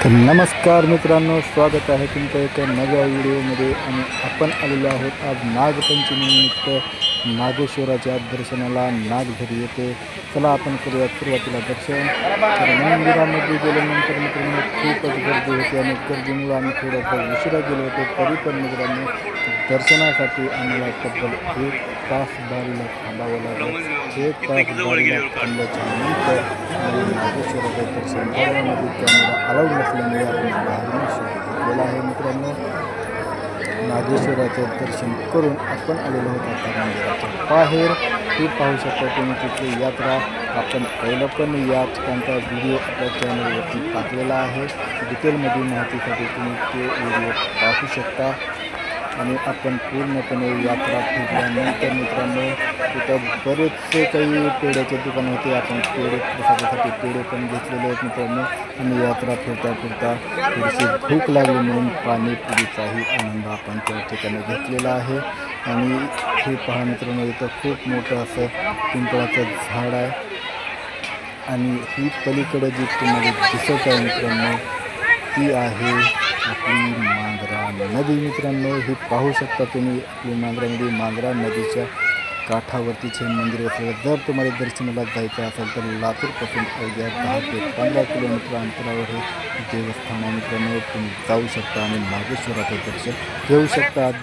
तर नमस्कार मित्रांनो, स्वागत आहे तुमच्या एका नव्या व्हिडिओमध्ये. आणि आपण आलेलो आहोत आज नागपंचमीनिमित्त नागेश्वराच्या दर्शनाला. नागझरी येते. चला आपण करूया सुरुवातीला दर्शन. तर मंदिरामध्ये गेल्यानंतर मित्रांनो खूपच गर्दी होती आणि गर्दीमुळे आम्ही थोडंसं उशिरा गेलो होतो. तरी पण मित्रांनो दर्शनासाठी आम्हाला तब्बल 1 तास बारीला थांबावं लागलं. 1 तास बारीला थांबल्याच्या नंतर नागेश्वराचं दर्शन झाल्यामध्ये कॅमेरा अलाउड नसल्यामुळे आपण बाहेरून शूट घेतलेला आहे. मित्रांनो नागेश्वराचं दर्शन करून आपण आलेलो आहोत आता मंदिराच्या बाहेर. हे पाहू शकता तुम्ही तिथली यात्रा. आपण पहिलं पण या ठिकाणचा व्हिडिओ आपल्या चॅनलवरती टाकलेला आहे. डिटेलमध्ये माहितीसाठी तुम्ही ते व्हिडिओ पाहू शकता. आणि आपण पूर्णपणे यात्रा फिरल्यानंतर मित्रांनो तिथं बरेचसे काही पेढ्याचे दुकान होते. आपण पेढे प्रसादासाठी पेढे पण घेतलेले आहेत मित्रांनो. आणि यात्रा फिरता फिरता थोडीशी भूक लागली म्हणून पाणीपुरीचाही आनंद आपण त्या ठिकाणी घेतलेला आहे. आणि हे पहा मित्रांनो, इथं खूप मोठं असं पिंपळाचं झाड आहे. आणि ही पलीकडे जी तुम्हाला दिसत आहे मित्रांनो ती आहे आपली मांजरा नदी. मित्रांनो हे पाहू शकता तुम्ही आपली मांजरा नदी. मांजरा नदीच्या काठावरतीच हे मंदिर असेल. जर तुम्हाला दर्शनाला जायचं असेल तर लातूरपासून अवघ्या 10 ते 15 किलोमीटर अंतरावर हे देवस्थान आहे मित्रांनो. तुम्ही जाऊ शकता आणि नागेश्वराचं दर्शन घेऊ शकता. धन्यवाद.